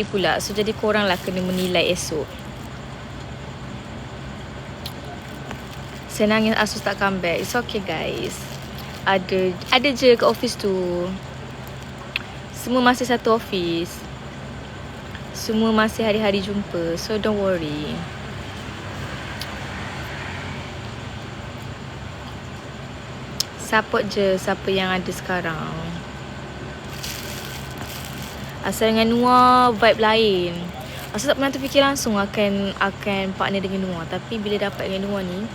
pula. So jadi korang lah kena menilai esok. Senang yang Asus tak comeback. It's okay guys. Ada je kat office tu. Semua masih satu office. Semua masih hari-hari jumpa. So don't worry. Support je siapa yang ada sekarang. Asal dengan Nuah vibe lain. Asal tak pernah terfikir langsung akan partner dengan Nuah. Tapi bila dapat dengan Nuah ni,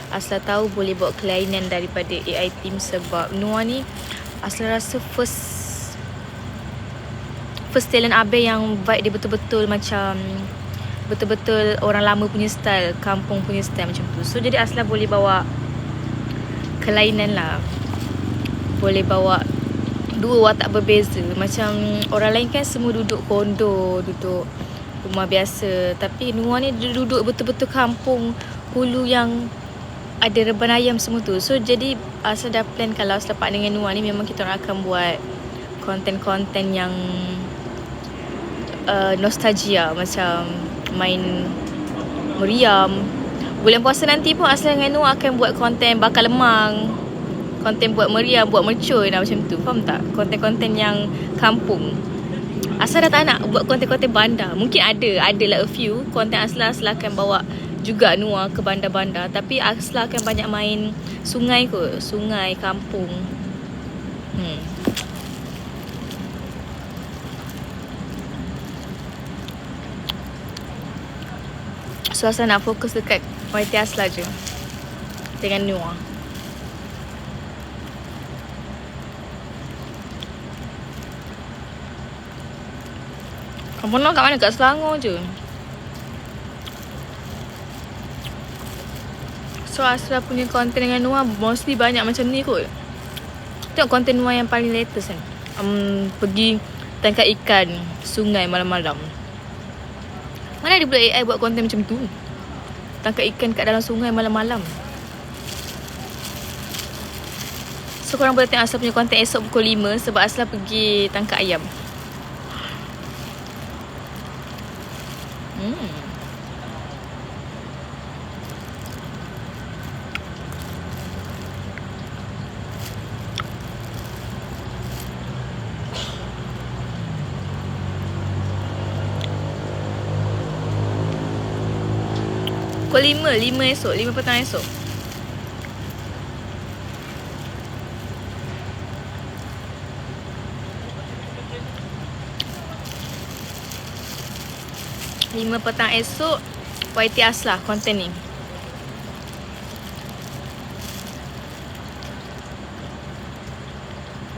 Asal tahu boleh bawa kelainan daripada AI team. Sebab Nuah ni Asal rasa first talent Abe yang vibe dia betul-betul macam betul-betul orang lama punya style, kampung punya style macam tu. So jadi Asal boleh bawa kelainan lah. Boleh bawa dua watak berbeza. Macam orang lain kan semua duduk kondo, duduk rumah biasa. Tapi Nuah ni dia duduk betul-betul kampung hulu yang ada reban ayam semua tu. So jadi Asal dah plan kalau selepas dengan Nuah ni memang kita orang akan buat konten-konten yang nostalgia. Macam main meriam. Bulan puasa nanti pun Asal dengan Nuah akan buat konten bakar lemang, konten buat meriam, buat mercun lah macam tu. Faham tak? Konten-konten yang kampung. Asal dah tak nak buat konten-konten bandar. Mungkin ada like a few konten Asal akan bawa juga Nuah ke bandar-bandar. Tapi Asal akan banyak main sungai kot. Sungai, kampung. So Asal nak fokus dekat YT Asal je dengan Nuah. Kamu nak kat mana? Kat Selangor je. So Asal punya konten dengan Nuah mostly banyak macam ni kot. Tengok konten Nuah yang paling latest kan. Pergi tangkap ikan sungai malam-malam. Mana ada pula AI buat konten macam tu? Tangkap ikan kat dalam sungai malam-malam. So korang boleh tengok Asal punya konten esok pukul 5. Sebab Asal pergi tangkap ayam. Pukul 5 esok, 5 petang esok. Lima petang esok YT Asal konten ni.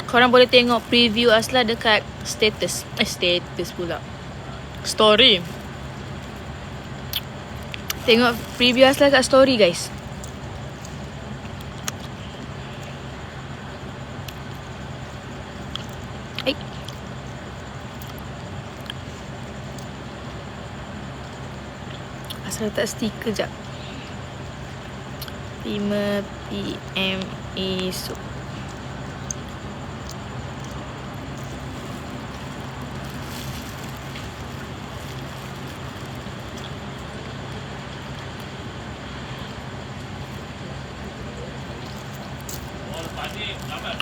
Korang boleh tengok preview Asal dekat status pula, story. Tengok preview Asal kat story guys. Asal letak stiker jap. 5 PM esok.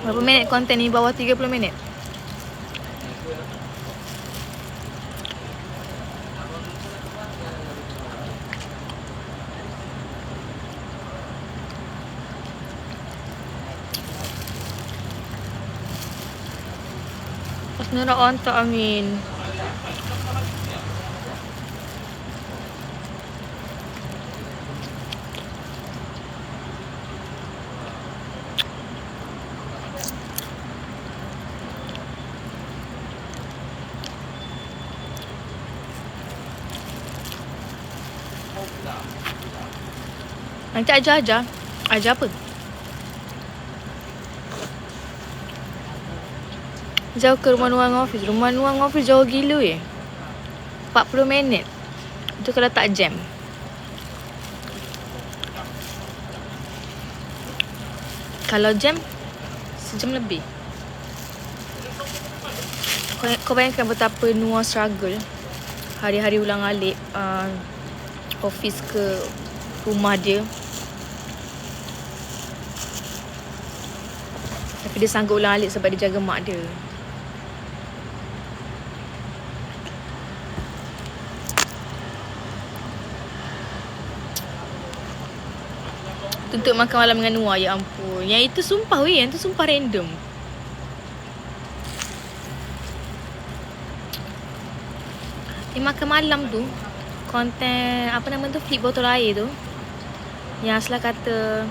Berapa minit konten ni? Bawah 30 minit. Sebenarnya on tak Amin. Nanti ajar apa? Jauh ke rumah Nuang office. Rumah Nuang office jauh gila 40 minit. Itu kalau tak jam. Kalau jam sejam lebih. Kau bayangkan betapa Nuah struggle hari-hari ulang alik office ke rumah dia. Tapi dia sanggup ulang alik sebab dia jaga mak dia. Tuntut makan malam dengan Noah, ya ampun. Yang itu sumpah weh, yang tu sumpah random. Makan malam tu konten apa nama tu, flip botol air tu, yang Asla kata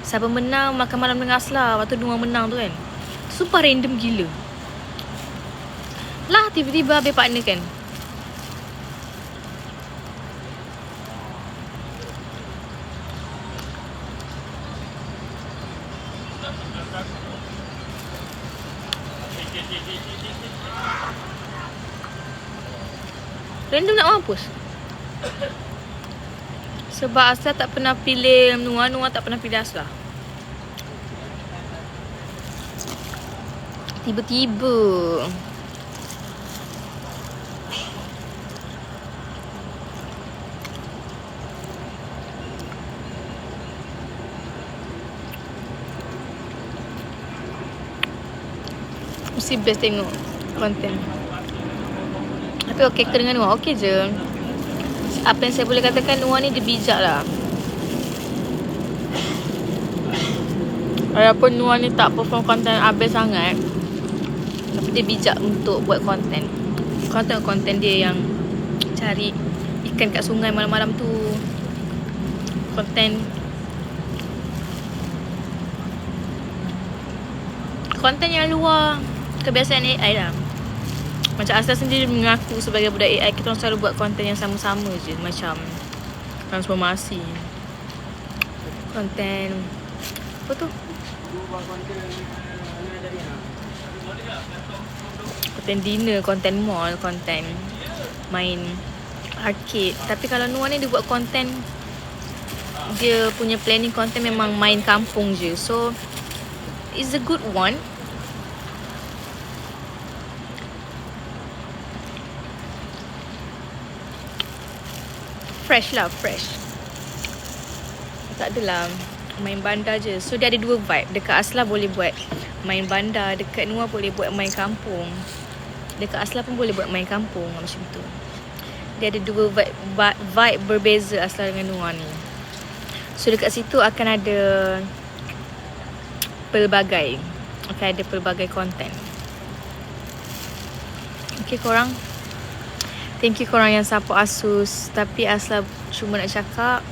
siapa menang makan malam dengan Asla, waktu Noah menang tu kan. Sumpah random gila. Lah tiba-tiba habis partner kan. Random nak mampus. Sebab Asla tak pernah pilih Noah, Noah tak pernah pilih Asla. Tiba-tiba mesti best tengok konten. Tapi okey ke dengan Noah? Okey je. Apa yang saya boleh katakan, Noah ni dia bijak lah. Walaupun Noah ni tak perform konten habis sangat, tapi dia bijak untuk buat konten. Konten dia yang cari ikan kat sungai malam-malam tu. Konten yang luar kebiasaan AI lah. Macam Asla sendiri mengaku sebagai budak AI, kita orang selalu buat konten yang sama-sama je. Macam transformasi, konten apa tu, konten dinner, konten mall, konten main arcade. Tapi kalau Noah ni dia buat konten, dia punya planning konten memang main kampung je. So it's a good one. Fresh lah, fresh. Tak adalah main bandar je. So dia ada dua vibe. Dekat Asla boleh buat main bandar, dekat Noah boleh buat main kampung. Dekat Asla pun boleh buat main kampung, macam tu. Dia ada dua vibe berbeza Asla dengan Noah ni. So dekat situ akan ada pelbagai konten. Okay korang, thank you korang yang support Asus. Tapi Asla cuma nak cakap,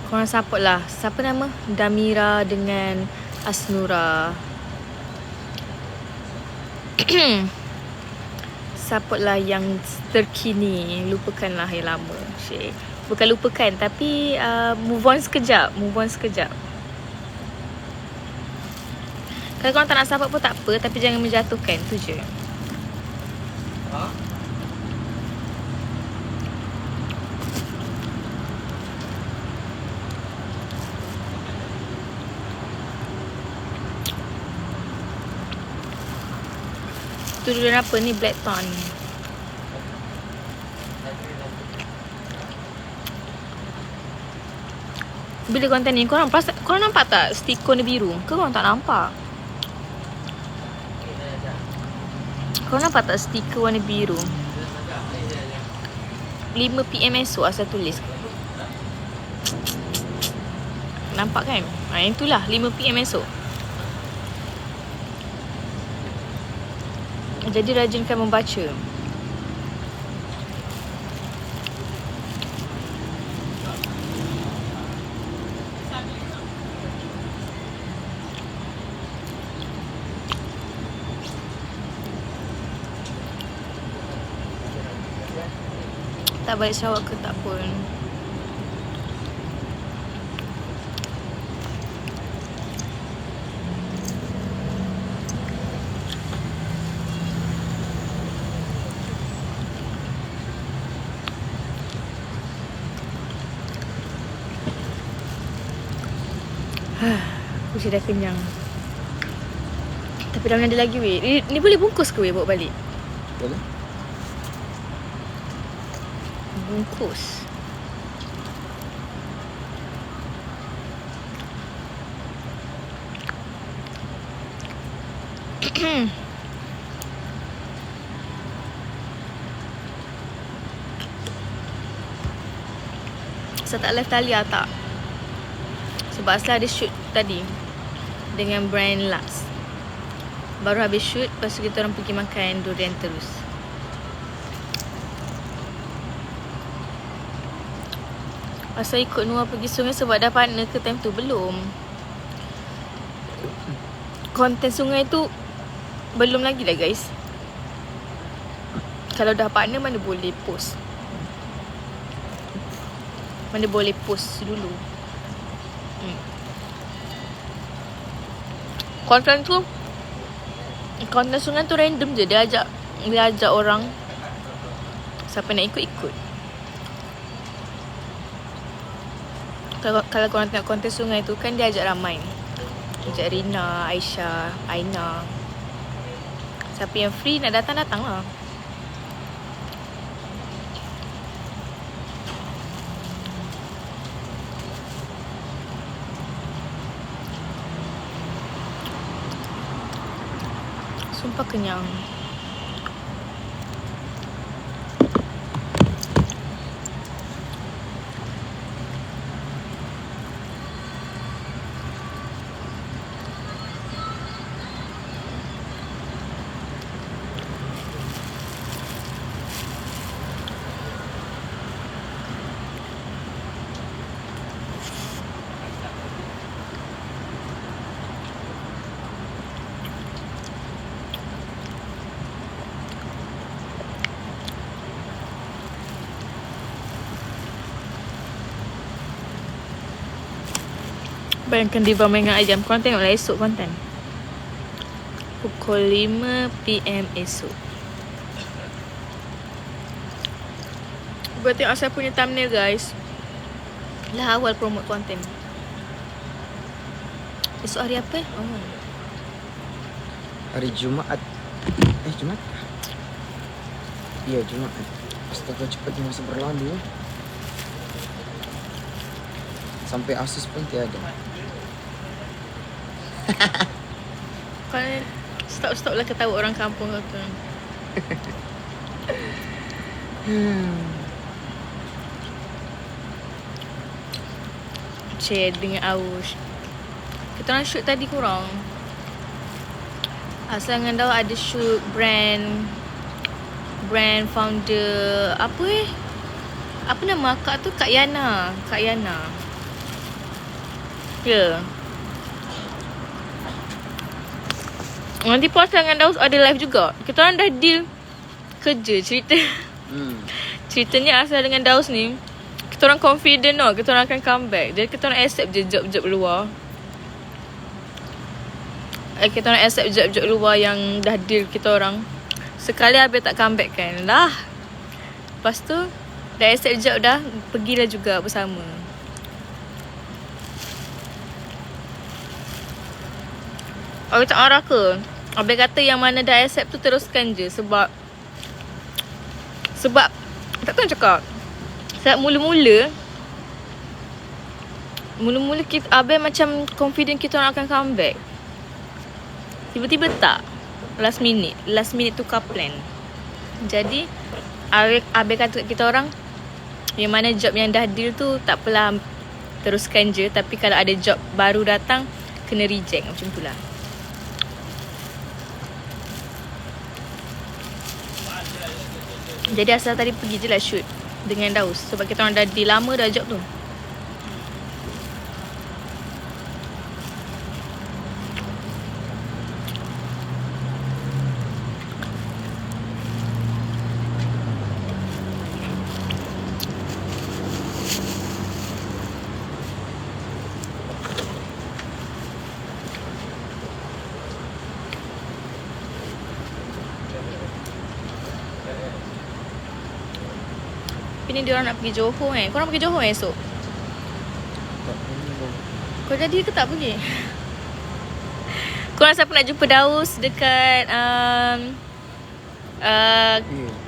korang support lah. Siapa nama? Damira dengan Asnura. Support lah yang terkini. Lupakanlah yang lama. Bukan lupakan, tapi move on sekejap. Kalau korang tak nak support pun tak apa, tapi jangan menjatuhkan. Tu je. Tu dulu apa ni, Blackton. Bila konten ni korang nampak tak stiker ni biru? Ke korang tak nampak? Korang nampak tak stiker warna biru? 5 PM esok Asal tulis. Nampak kan? Yang itulah 5 PM esok. Jadi rajinkan membaca. Tak balik Sarawak ke tak pun. Aku sudah kenyang. Tapi dah ada lagi weh. Ni boleh bungkus ke weh bawa balik? Boleh. bungkus. Saya tak live Thalia tak. Sebab asal ada shoot tadi dengan brand Lux. Baru habis shoot, lepas tu kita orang pergi makan durian terus. Asal ikut Noah pergi sungai sebab dah partner ke time tu? Belum. Konten sungai tu belum lagi lah guys. Kalau dah partner mana boleh post. Mana boleh post dulu. Konten sungai tu random je. Dia ajak orang. Siapa nak ikut. Kalau korang tengok konten sungai tu kan dia ajak ramai. Ajak Rina, Aisyah, Aina. Siapa yang free nak datang lah. Sumpah kenyang. Bayangkan Diva main dengan ayam. Korang tengoklah esok konten. Pukul 5 PM esok. Buat tengok saya punya thumbnail guys. Lah awal promote konten. Esok hari apa? Hari Jumaat. Jumaat? Iya Jumaat. Astaga cepatnya masa berlalu. Sampai Asus pun tiada. Kau stop lah ketawa orang kampung tu. Cik dengan Aush. Kita orang shoot tadi korang. Asal dengan Daud ada shoot brand founder apa nama akak tu? Kak Yana. Ya. Nanti puasa dengan Daus ada live juga. Kita orang dah deal kerja cerita. Ceritanya asal dengan Daus ni, kita orang confident tau, kita orang akan come back. Jadi kita orang accept je job-job luar. Kita orang accept job-job luar yang dah deal kita orang. Sekali habis tak come back kan. Lah. Lepas tu dah accept job dah, pergilah juga bersama. Aku tak marah ke? Abang kata yang mana dah accept tu teruskan je. Sebab tak tahu cakap. Sebab mula-mula kita, Abang macam confident kita orang akan come back. Tiba-tiba tak. Last minute tukar plan. Jadi Abang kata kita orang, yang mana job yang dah deal tu tak apalah, teruskan je. Tapi kalau ada job baru datang, kena reject. Macam tu lah. Jadi asal tadi pergi je lah shoot dengan Daus. Sebab kita orang dah deal lama dah job tu. Ni diorang nak pergi Johor kan. Korang pergi Johor esok? Tak tahu. Kau jadi ke tak pergi? Korang siapa nak jumpa Daus dekat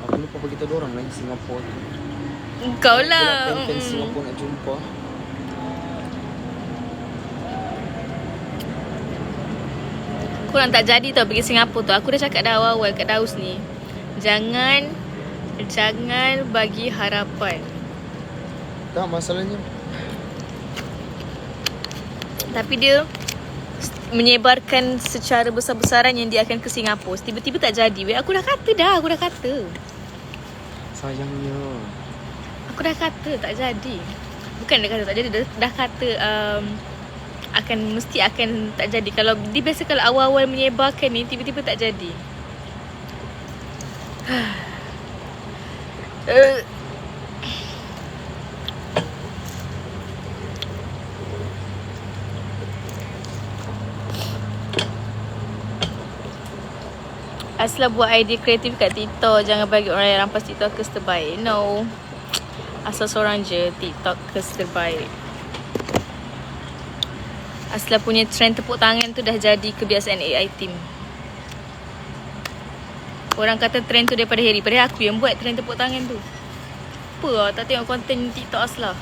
aku lupa beritahu diorang lagi Singapura tu. Kau lah. Pensil aku nak jumpa. Korang tak jadi tau pergi Singapura tu. Aku dah cakap dah awal-awal kat Daus ni. Jangan bagi harapan. Tak, masalahnya Tapi dia menyebarkan secara besar-besaran yang dia akan ke Singapura. Tiba-tiba tak jadi. Weh, aku dah kata. sayangnya. Aku dah kata tak jadi. Bukan dia kata tak jadi, dah kata mesti akan tak jadi. Kalau dia biasa kalau awal-awal menyebarkan ni tiba-tiba tak jadi. Asal buat idea kreatif kat TikTok. Jangan bagi orang yang rampas TikTokers terbaik. No. Asal seorang je TikTokers terbaik. Asal punya trend tepuk tangan tu dah jadi kebiasaan AI team. Orang kata trend tu daripada Harry. Padahal aku yang buat trend tepuk tangan tu. Apa lah tak tengok konten TikTok Asla.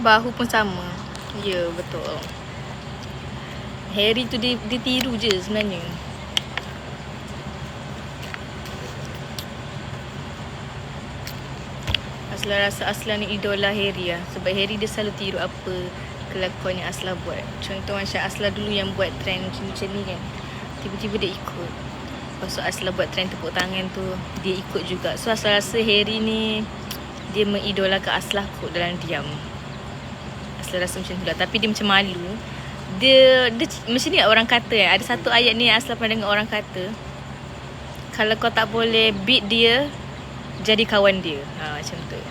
Bahu pun sama. Ya, betul. Harry tu dia tiru je sebenarnya. Asla rasa Asla ni idola Harry lah. Sebab Harry dia selalu tiru apa kelakuan yang Asla buat. Contoh macam Asla dulu yang buat trend macam ni kan. Tiba-tiba dia ikut. Lepas tu Asla buat trend tepuk tangan tu, dia ikut juga. So Asla rasa Harry ni dia mengidolakan Asla kot dalam diam. Asla rasa macam tu lah. Tapi dia macam malu. Dia macam ni orang kata kan. Ada satu ayat ni Asla pernah dengar orang kata, kalau kau tak boleh beat dia, jadi kawan dia. Macam tu.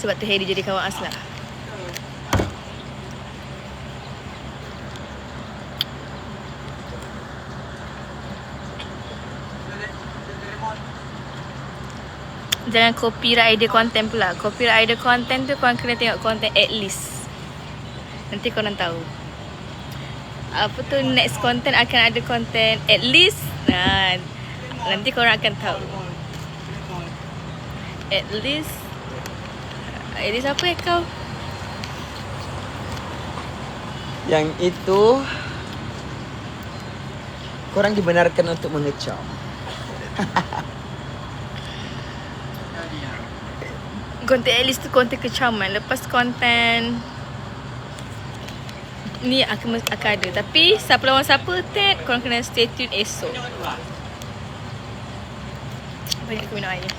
Sebab tu Harry jadi kawan Asla. Jangan copyright idea content pula. Copyright idea content tu korang kena tengok konten at least. Nanti korang tahu. Apa tu next content akan ada konten at least. Nanti korang akan tahu. At least apa ya kau? Yang itu korang dibenarkan untuk mengecam. Konten at least tu konten kecaman. Lepas konten ni akan ada. Tapi siapa lawan siapa Ted, korang kena stay tune esok. Bagi aku minum air.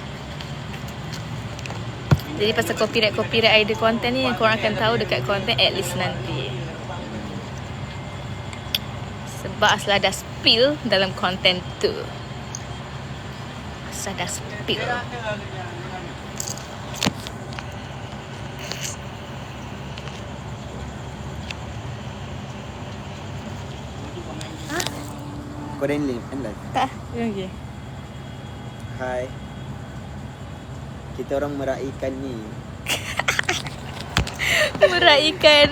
Jadi pasal copyright idea konten ni korang akan tahu dekat konten at least nanti. Sebab Asla dah spill dalam konten tu. Asla dah spill. Kau dah in live? Tak, lagi. Hai. Kita orang meraihkan ni. Meraihkan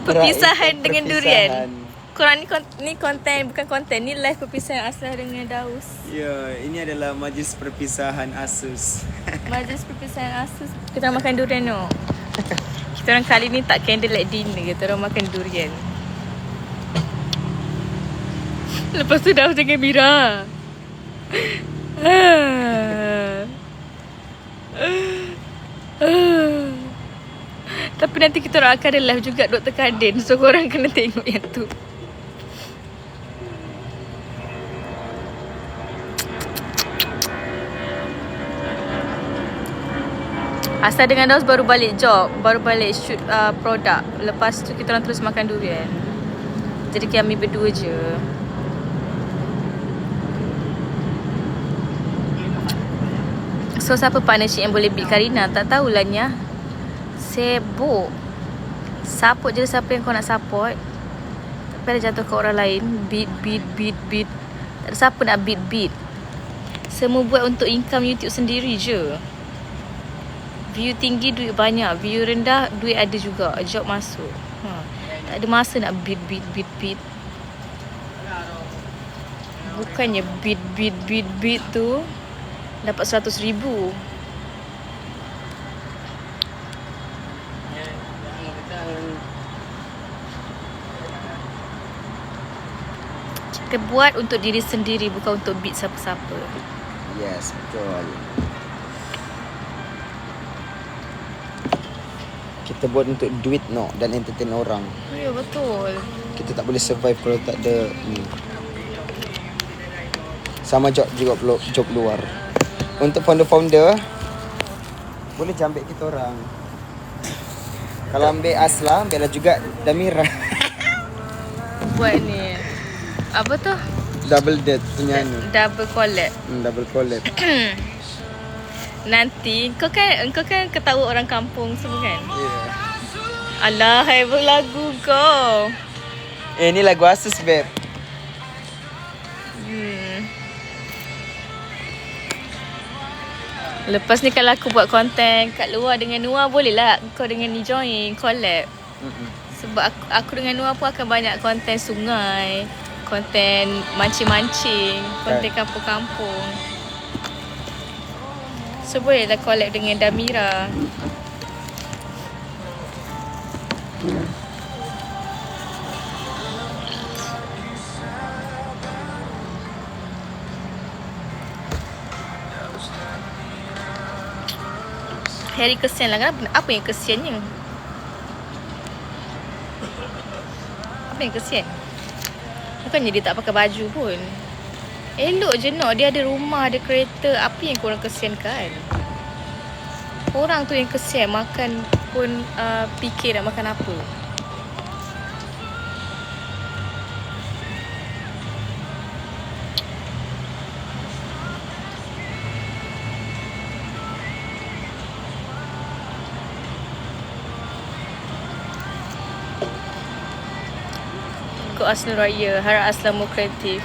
perpisahan dengan perpisahan. durian. Korang ni konten, bukan konten. Ni live perpisahan Asla dengan Daus. Ya, ini adalah majlis perpisahan Asus. Majlis perpisahan Asus. Kita orang makan durian no. Kita orang kali ni tak candlelight dinner. Kita orang makan durian. Lepas tu Daus dengan Mira. Tapi nanti kita orang akan ada live juga Dr. Kadin. So korang kena tengok yang tu. Asal dengan Daus baru balik job. Baru balik shoot produk. Lepas tu kita orang terus makan durian. Jadi kami berdua je. So siapa partnership yang boleh beat Karina? Tak tahulah Nya. Sibuk. Support je siapa yang kau nak support. sampai dia jatuh ke orang lain. Beat. Tak ada siapa nak beat. Semua buat untuk income YouTube sendiri je. View tinggi duit banyak, view rendah duit ada juga, job masuk. Tak ada masa nak beat. Bukannya beat tu dapat 100,000. Kita buat untuk diri sendiri, bukan untuk beat siapa-siapa. Yes, betul. Kita buat untuk duit dan entertain orang. Ya, betul. Kita tak boleh survive kalau tak ada ni. Sama job juga job luar. Untuk founder boleh je ambil kita orang. Kalau ambil Asla, ambillah juga Damira. Buat ni apa tu? Double date punya ni. Double collab. Double collab. Nanti kau kan ketawa orang kampung semua kan? Yeah. Alah, hebat lagu kau. Ni lagu Asus, babe. Lepas ni kalau aku buat konten kat luar dengan Nuah, boleh lah kau dengan ni join collab. Sebab aku dengan Nuah pun akan banyak konten sungai, konten mancing-mancing, konten kampung-kampung. So bolehlah collab dengan Damira. Harry kesian lah. Apa yang kesiannya? Apa yang kesian? Bukannya dia tak pakai baju pun. Elok je dia ada rumah, ada kereta. Apa yang korang kesiankan? Orang tu yang kesian, makan pun fikir nak makan apa. Ikut Asnur Raya, harap Asla more kreatif.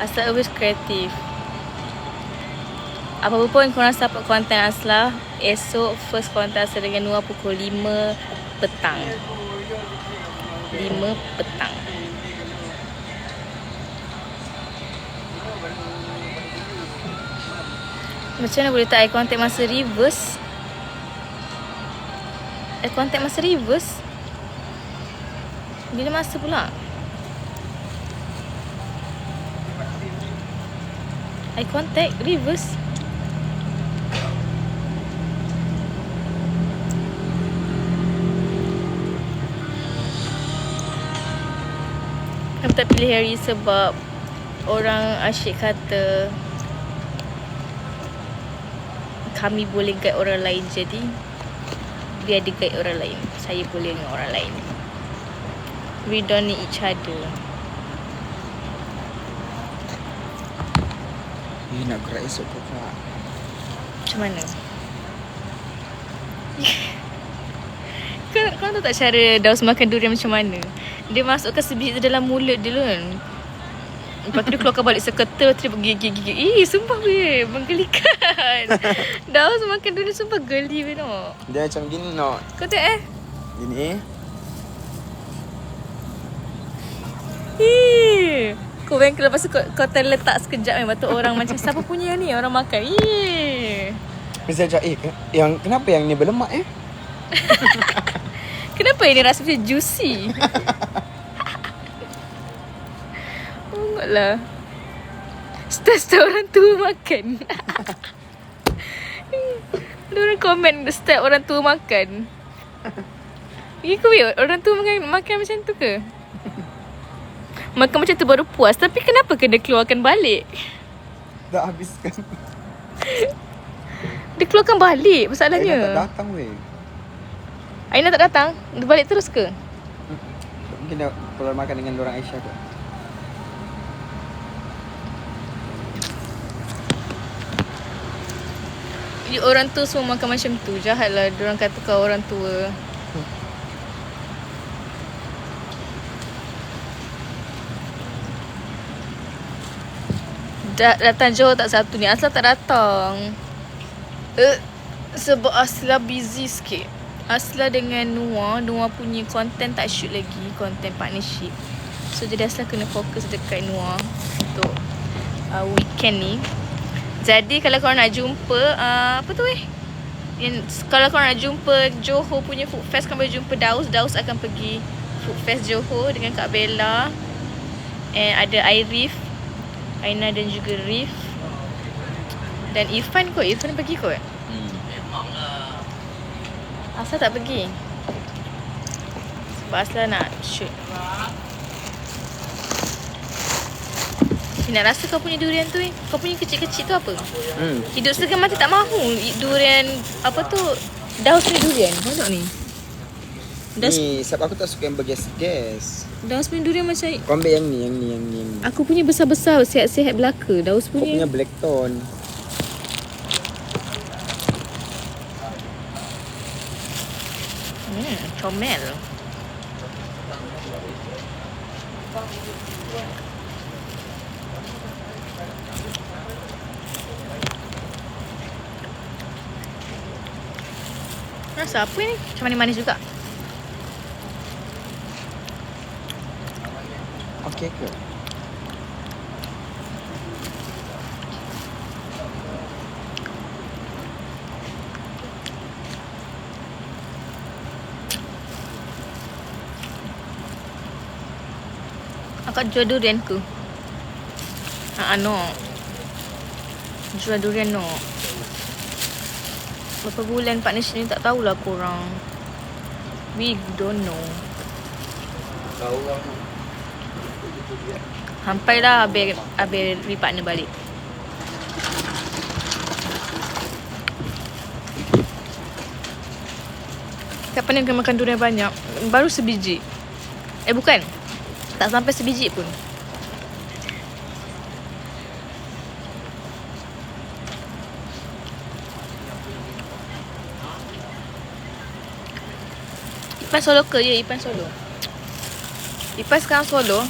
Asla always kreatif. Apa pun korang support konten Asla. Esok first konten Asla dengan Nuah pukul 5 petang. 5 petang. Macam mana boleh tak eye contact masa reverse? Eye contact masa reverse? Bila masa pula? Eye contact reverse. Aku tak pilih Harry sebab orang asyik kata kami boleh guide orang lain, jadi dia ada guide orang lain. Saya boleh dengan orang lain. We don't need each other. Nak gerak esok kakak. Macam mana? Kau tahu tak cara Daus makan durian macam mana? Dia masukkan sebiji dalam mulut dia kan. Lepas tu dia keluarkan balik seketul, terus gigi. Sumpah weh, menggelikan. Daus makan durian sumpah geli weh no. Dia macam gini Kau tengok Gini Kau bengkel lepas tu kau terletak sekejap Lepas tu orang macam siapa punya ni? Orang makan. Mesti macam yang kenapa yang ni berlemak Kenapa ini rasa macam juicy? Lah. Start orang tua makan. Ada orang komen start orang tua makan. Kau orang tua makan macam tu ke? Makan macam tu baru puas. Tapi kenapa kena keluarkan balik? Tak habiskan. Dia keluarkan balik masalahnya. Aina tak datang weh. Aina tak datang? Dia balik terus ke? Mungkin dia keluar makan dengan orang Aisyah kot. Orang tu semua makan macam tu. Jahat lah diorang kata kau orang tua. Datang Johor tak satu ni. Asla tak datang. Sebab Asla busy sikit. Asla dengan Noah punya content tak shoot lagi. Content partnership. So jadi Asla kena fokus dekat Noah untuk weekend ni. Jadi kalau korang nak jumpa apa tu kalau korang nak jumpa Johor punya Food Fest, korang boleh jumpa Daus. Daus akan pergi Food Fest Johor dengan Kak Bella. And ada Arif, Aina dan juga Rif. Dan Irfan kot. Irfan pergi kot. Asal tak pergi. Sebab Asal nak shoot. Nak rasa kau punya durian tu kau punya kecil-kecil tu apa? Hidup segan mati tak mahu durian apa tu. Daus punya durian. Banyak ni. Ni sebab aku tak suka yang berges-ges. Daus punya durian macam Kau ambil yang ni. aku punya besar-besar, sihat-sihat belaka. Daus Kau punya black tone. Comel. Rasa apa ni? Macam manis-manis juga. Okey ke? Akak jual durian ke? No. Jual durian no. Berapa bulan partnership ni tak tahulah korang. We don't know. Tahu lah. Sampai lah habis re-partner balik. Tak pernah kena makan durian banyak. Baru sebiji. Bukan. Tak sampai sebiji pun. Ipan solo ke? Ya, Ipan solo. Ipan sekarang solo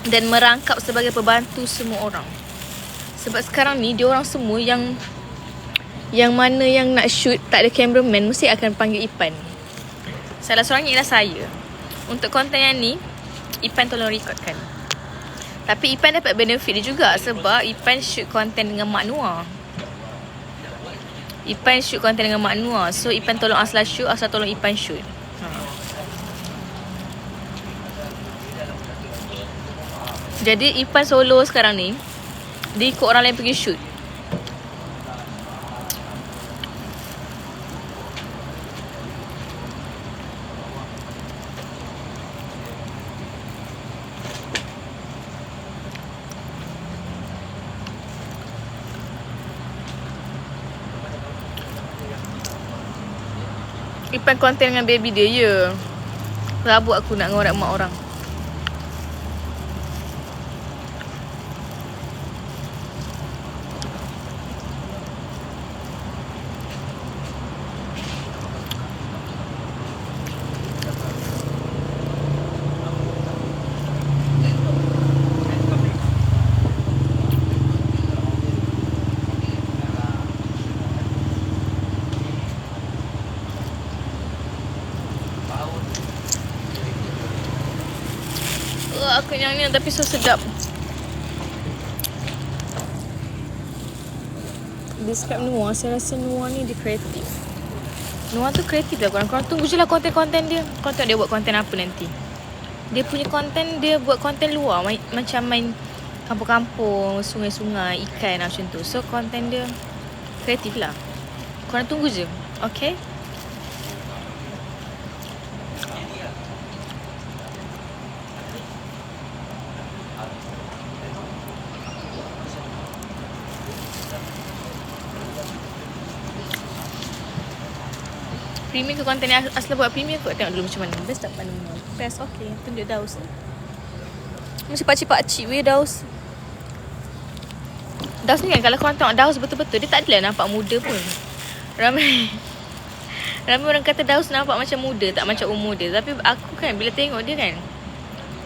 dan merangkap sebagai pembantu semua orang. Sebab sekarang ni dia orang semua yang mana yang nak shoot tak ada cameraman mesti akan panggil Ipan. Salah seorangnya ialah saya. Untuk konten yang ni Ipan tolong recordkan. Tapi Ipan dapat benefit dia juga sebab Ipan shoot konten dengan Mak Noah. Ipan shoot konten dengan Mak Noah. So Ipan tolong Asla shoot, Asla tolong Ipan shoot. Jadi Ipan solo sekarang ni dia ikut orang lain pergi shoot. Ipan konten dengan baby dia, ya. Rabuk aku nak ngorak mak orang. Aku yang ni tapi so sedap. Describe Noah, saya rasa Noah ni dia kreatif. Noah tu kreatif lah korang. Korang tunggu je lah konten-konten dia. Korang tengok dia buat konten apa nanti. Dia punya konten, dia buat konten luar. Macam main kampung-kampung, sungai-sungai, ikan macam tu. So konten dia kreatif lah. Korang tunggu je. Okay? Premium ke konten yang Asla buat premium kot. Tengok dulu macam mana. Best tak pandang mana. Best, okay. Tunjuk Daus. Macam pakcik-pakcik weh Daus. Daus ni kan kalau korang tengok Daus betul-betul, dia tak adalah nampak muda pun. Ramai orang kata Daus nampak macam muda, tak macam umur dia. Tapi aku kan bila tengok dia kan,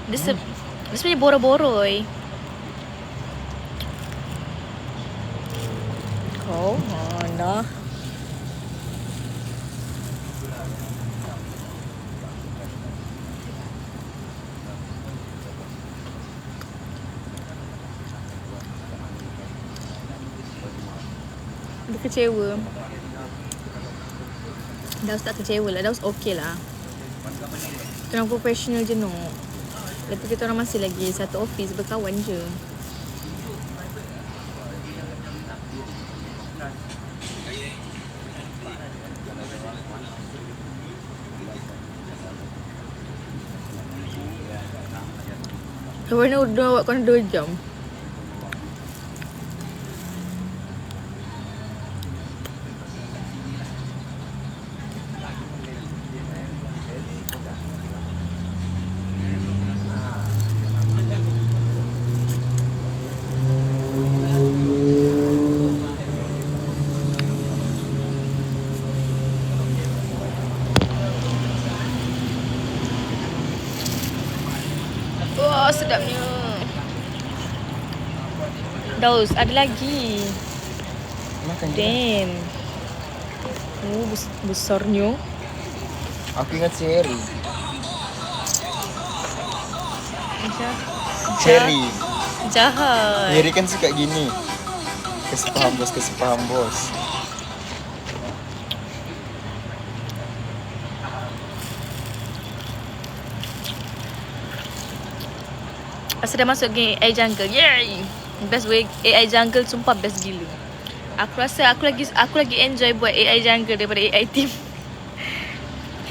dia sebenarnya boroi-boroi. Oh, nah. Dia kecewa. Daus tak kecewa lah. Daus okey lah. Kita orang professional je no. Lepas kita orang masih lagi satu office, berkawan je. Kawan udah awak kena 2 jam. Wah, sedapnya. Daus, ada lagi. Makan je. Damn. Oh, besarnya. Aku ingat Cherry. Cherry. Jahat. Cherry kan suka gini. Kesepaham bos. Pasal dah masuk game AI Jungle. Yay! Best way AI Jungle, sumpah best gila. Aku rasa aku lagi enjoy buat AI Jungle daripada AI Team.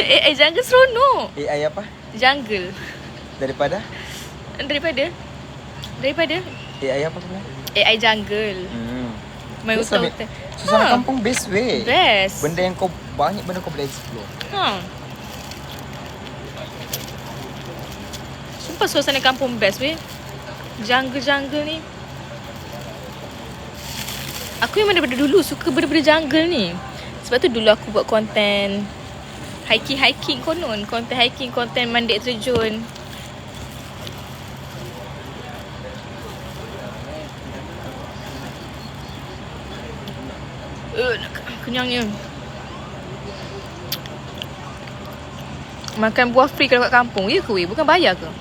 AI Jungle seronok. AI apa? Jungle. Daripada AI apa pula? AI Jungle. Main Best hutan lah, hutan. Suasana kampung best way. Best. Benda yang banyak benda kau boleh explore. Sumpah suasana kampung best weh. Jungle ni. Aku memang daripada dulu suka benda-benda jungle ni. Sebab tu dulu aku buat konten hiking konon. Konten hiking, konten mandek terjun. Kenyangnya. Makan buah free kalau kat kampung. Ya ke weh? Bukan bayar ke?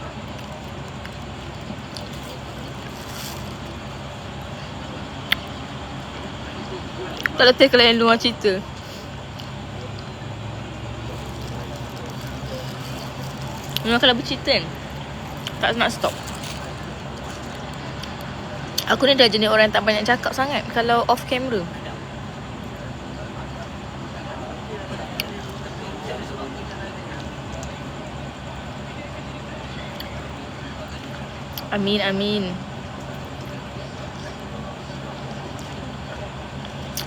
Tak letih kalau yang luar cerita. Memang kalau bercerita kan, tak nak stop. Aku ni dah jenis orang yang tak banyak cakap sangat kalau off camera. Amin.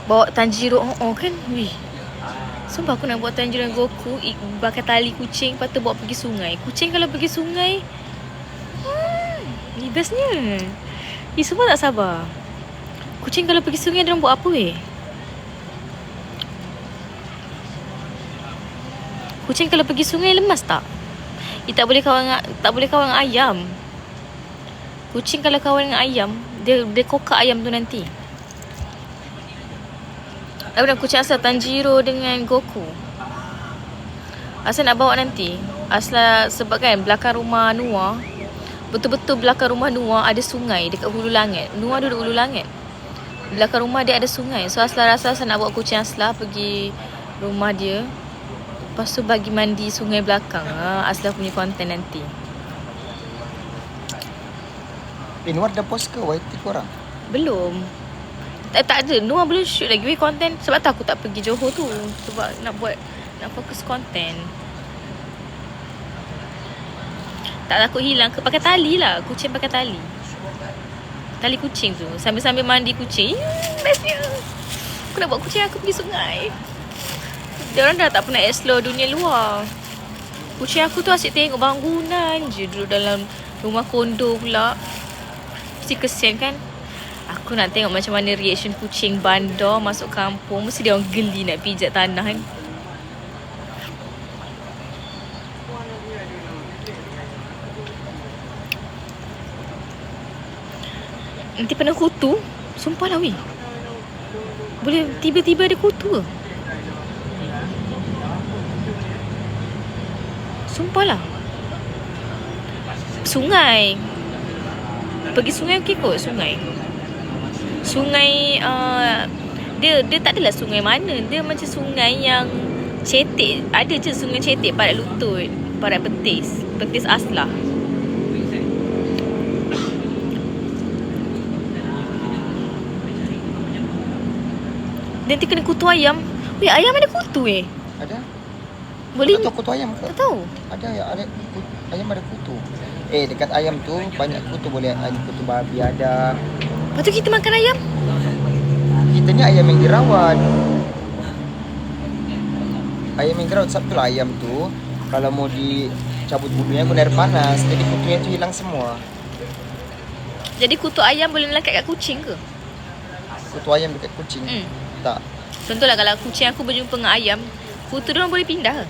Bawa Tanjiro kan. Wih. Sumpah aku nak buat Tanjiro dengan Goku, bakar tali kucing, lepas tu bawa pergi sungai. Kucing kalau pergi sungai, ni bestnya. Semua tak sabar. Kucing kalau pergi sungai, dia orang buat apa weh? Kucing kalau pergi sungai lemas tak? Tak boleh kawan dengan ayam. Kucing kalau kawan dengan ayam, dia kokak ayam tu nanti. Kucing asal Tanjiro dengan Goku. Asal nak bawa nanti. Asal sebab kan belakang rumah Noah, betul-betul belakang rumah Noah ada sungai dekat hulu langit. Noah duduk hulu langit. Belakang rumah dia ada sungai. So Asla rasa nak bawa kucing Asla pergi rumah dia. Lepas tu bagi mandi sungai belakang. Asla punya konten nanti. Noah dah post ke YT korang? Belum. Tak ada. Noah belum shoot lagi weh konten. Sebab tu aku tak pergi Johor tu. Sebab nak fokus konten. Tak takut hilang ke. Pakai tali lah. Kucing pakai tali. Tali kucing tu. Sambil-sambil mandi kucing. Bestnya. Aku nak bawa kucing aku pergi sungai. Dia orang dah tak pernah explore dunia luar. Kucing aku tu asyik tengok bangunan je. Duduk dalam rumah kondo pula. Mesti kesian kan. Aku nak tengok macam mana reaction kucing bandar masuk kampung. Mesti dia orang geli nak pijak tanah kan. Nanti penuh kutu. Sumpah lah weh. Boleh tiba-tiba ada kutu ke? Sumpah lah. Sungai. Pergi sungai okey kot, sungai. Sungai dia tak adalah sungai mana. Dia macam sungai yang cetek. Ada je sungai cetek parat lutut, parat betis, betis aslah. Nanti kena kutu ayam. Weh, ayam ada kutu Ada? Boleh? Tak tahu kutu ayam ke? Tak tahu. Ada ayam ada kutu. Dekat ayam tu banyak kutu, boleh ada kutu babi ada. Lepas tu kita makan ayam. Kita ni ayam yang dirawat. Ayam yang dirawat sebab tu lah ayam tu kalau mau dicabut bulunya guna air panas, jadi kutunya tu hilang semua. Jadi kutu ayam boleh melekat kat kucing ke? Kutu ayam dekat kucing. Tak. Contohlah kalau kucing aku berjumpa dengan ayam, kutu dia orang boleh pindah ke?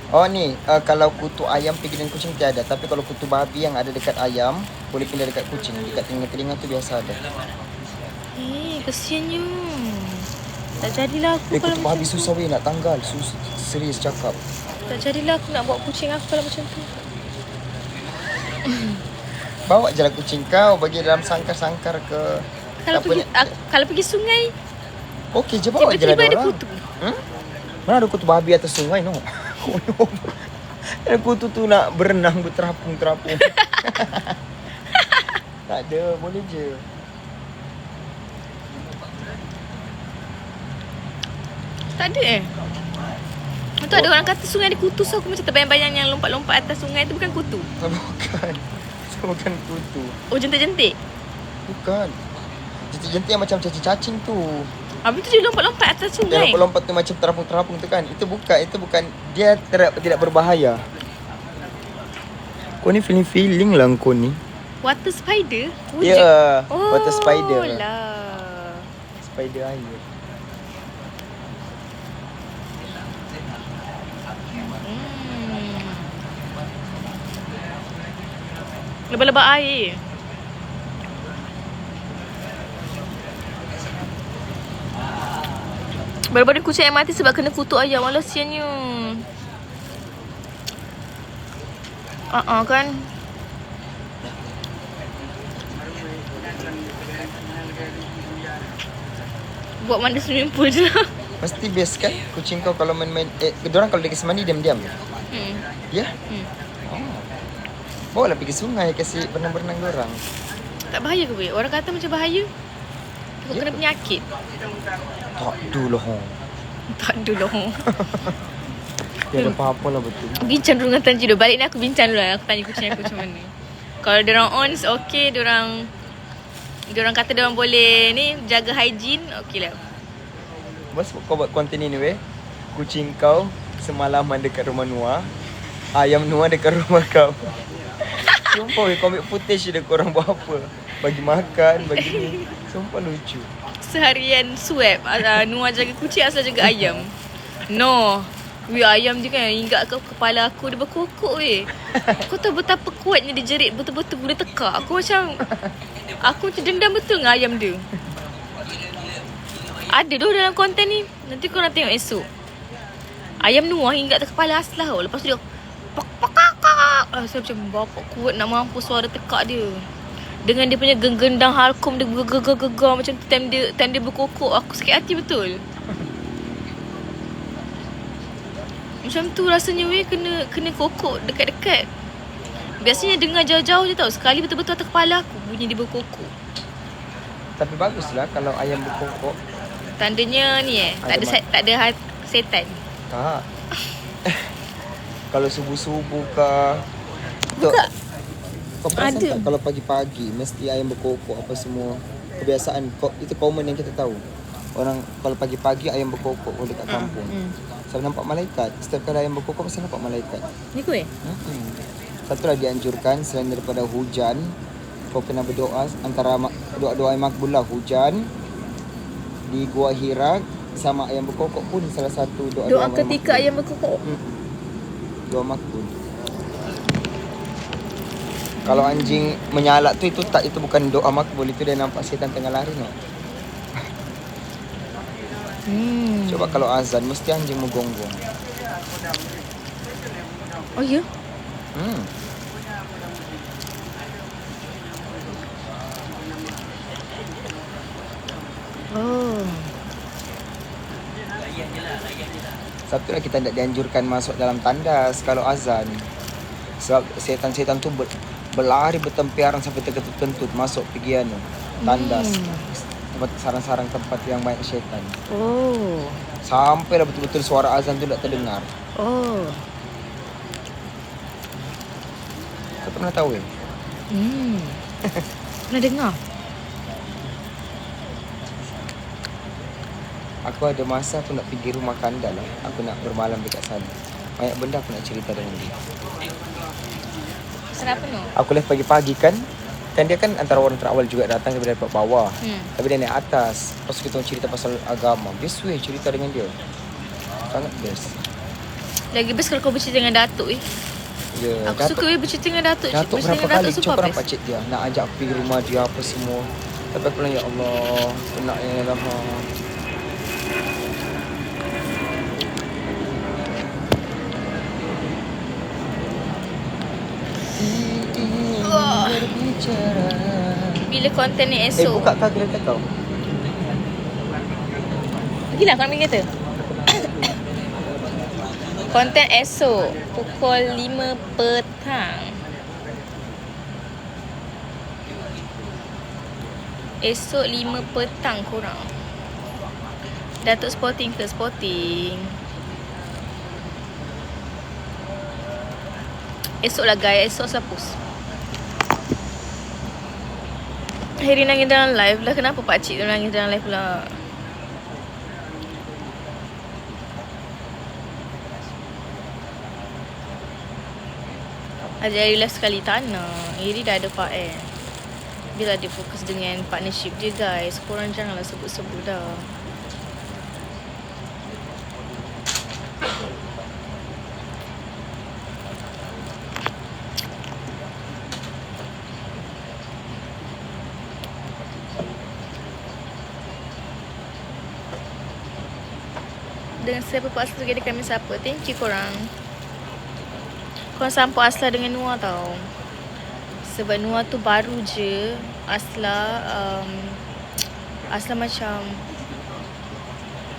Oh ni, kalau kutu ayam pergi dengan kucing tiada. Tapi kalau kutu babi yang ada dekat ayam, boleh pindah dekat kucing. Dekat telinga-telinga tu biasa ada. Kesiannya. Tak jadilah aku kalau Kutu macam babi tu. susah weh nak tanggal. Serius cakap. Tak jadilah aku nak bawa kucing aku kalau macam tu. Bawa je lah kucing kau, bagi dalam sangkar-sangkar ke. Kalau pergi sungai, Okey je, bawa je lah tiba-tiba ada diorang. kutu. Mana ada kutu babi atas sungai no? Kutu tu nak berenang berterapung-terapung. Tak ada, boleh je. Tak ada Tu ada orang kata sungai ada kutu. So aku macam terbayang-bayang yang lompat-lompat atas sungai tu bukan kutu. Bukan. Itu bukan kutu. Oh, jentik-jentik. Bukan. Jentik-jentik yang macam cacing-cacing tu. Habis tu dia lompat-lompat atas Yang sungai. lompat-lompat tu macam terapung-terapung tu kan. Itu bukan. Dia tidak berbahaya. Kau ni feeling lah kau ni. Water spider? Ya, yeah, water spider. Oh lah. Spider air. Lebah-lebah air. Baru-baru kucing yang mati sebab kena kutu ayam. Alah, siannya. Kan. Buat mandi swimming pool je lah. Pasti best kan kucing kau kalau main-main. Diorang kalau dia kasi mandi diam-diam. Ya? Bawa lah pergi sungai, kasih berenang-berenang diorang. Tak bahaya ke weh? Orang kata macam bahaya. Takut kena penyakit. Tak dulu hong. Tak dulu. Tiada apa-apa lah betul. Bincang dulu dengan Tanji dulu. Balik ni aku bincang dulu lah. Aku tanya kucing aku macam mana. Kalau diorang ons, okay. Diorang kata diorang boleh ni jaga hygiene, okay lah. Bos kau buat konten ini weh. Kucing kau semalaman dekat rumah Noah. Ayam Noah dekat rumah kau. Sumpah weh, kau ambil footage dia korang buat apa. Bagi makan, bagi ni. Sumpah lucu. Seharian swab Noah jaga kucing, asal jaga ayam. No. Weh, ayam je kan hingga ke kepala aku. Dia berkokok weh. Kau tahu betapa kuatnya dia jerit. Betul-betul guna tekak. Aku macam dendam betul dengan ayam dia. Ada tu dalam konten ni. Nanti korang tengok esok. Ayam Noah hingga ke kepala Aslah. Lepas tu dia pak. Saya macam bapak kuat nak mampu suara tekak dia. Dengan dia punya gendang halkom dia gegar macam tu time dia berkokok. Aku sakit hati betul. Macam tu rasanya weh, kena kokok dekat-dekat. Biasanya dengar jauh-jauh je tau. Sekali betul-betul atas kepala aku bunyi dia berkokok. Tapi baguslah kalau ayam berkokok. Tandanya ni tak ada setan. Tak. Kalau subuh-subuh ke. Buka. Kau perasan Ada. tak kalau pagi-pagi mesti ayam berkokok apa semua. Kebiasaan itu common yang kita tahu. Orang kalau pagi-pagi ayam berkokok dekat kampung. Saya nampak malaikat. Setiap kali ayam berkokok mesti nampak malaikat. Ni kuih? Satulah dianjurkan selain daripada hujan, kau kena berdoa antara doa-doa yang makbul lah. Hujan di Gua Hira sama ayam berkokok pun salah satu doa-doa Doa ketika makbul. ayam berkokok. Doa makbul. Kalau anjing menyalak tu itu bukan doa makbul, itu dia nampak setan tengah lari no. Coba kalau azan mesti anjing menggonggong. Oh ya? Hmm. Oh. Satu lagi kita tidak dianjurkan masuk dalam tandas kalau azan. Sebab setan-setan tu berlari bertempiaran sampai terkentut masuk pergi tandas. Tempat sarang-sarang tempat yang banyak syaitan. Oh. Sampai dah betul-betul suara azan tu tak terdengar. Oh. Kau pernah tahu ya? Pernah dengar? Aku ada masa aku nak pergi rumah Kandal lah. Aku nak bermalam dekat sana. Banyak benda aku nak cerita dengan dia. Kenapa no? Aku lihat pagi-pagi kan. Kan dia kan antara orang terawal juga datang daripada bawah. Tapi dia naik atas. Lepas tu kita cerita pasal agama. Best way cerita dengan dia. Sangat best. Lagi best kalau kau bercerita dengan Datuk Ya, Aku suka bercerita dengan Datuk. Datuk Bercerita berapa dengan kali Datuk cuba super nampak cik dia. Nak ajak aku pergi rumah dia apa semua. Tapi aku bilang ya Allah. Penatnya lah. Bila konten ni esok? Buka kau kereta kau. Pergilah kau ambil kereta. Konten esok pukul 5 petang. Esok 5 petang korang. Datuk Sporting ke? Sporting. Esok lah guys. Esok saya post. Heri nangis dalam live lah. Kenapa pakcik tu nangis dalam live pula? Ajak Heri live sekali. Tak nak. Heri dah ada part Dia dah ada fokus dengan partnership dia guys. Korang janganlah sebut-sebut dah. Dengan siapa Pak Asla together kami siapa. Thank you korang. Korang sampo Asla dengan Nuah tau. Sebab Nuah tu baru je. Asla macam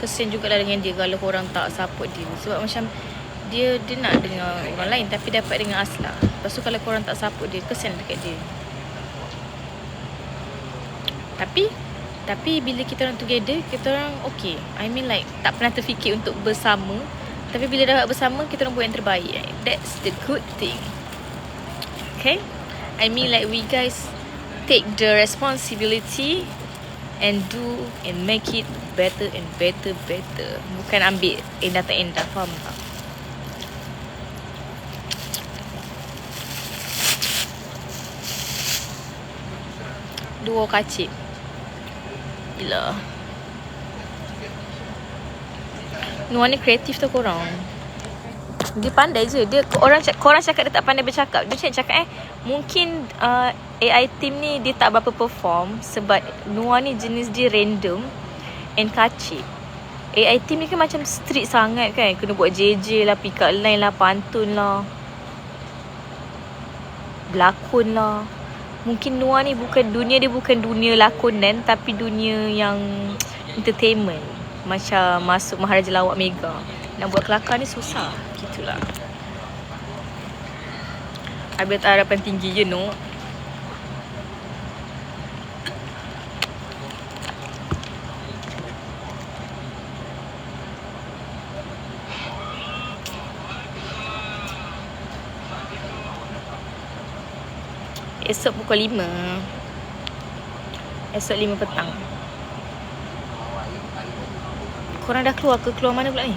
kesian jugalah dengan dia kalau korang tak support dia. Sebab macam dia nak dengar orang lain tapi dapat dengar Asla. Lepas tu kalau korang tak support dia, kesian dekat dia. Tapi bila kita orang together, kita orang okay. I mean like tak pernah terfikir untuk bersama. Tapi bila dapat bersama, kita orang buat yang terbaik. That's the good thing. Okay? I mean like we guys take the responsibility and do and make it better and better. Bukan ambil endah tak endah. Faham tak? Dua kacip. Gila. Nuah ni kreatif tau korang. Dia pandai je. Korang cakap dia tak pandai bercakap. Dia cakap mungkin AI team ni dia tak berapa perform sebab Nuah ni jenis dia random and kacik. AI team ni kan macam strict sangat kan. Kena buat JJ lah, pick up line lah, pantun lah, berlakon lah. Mungkin Nuah ni bukan dunia lakonan tapi dunia yang entertainment. Macam masuk Maharaja Lawak Mega. Nak buat kelakar ni susah. Gitulah. Habis harapan tinggi je no. Esok pukul 5. Esok 5 petang. Korang dah keluar ke? Keluar mana pula ni?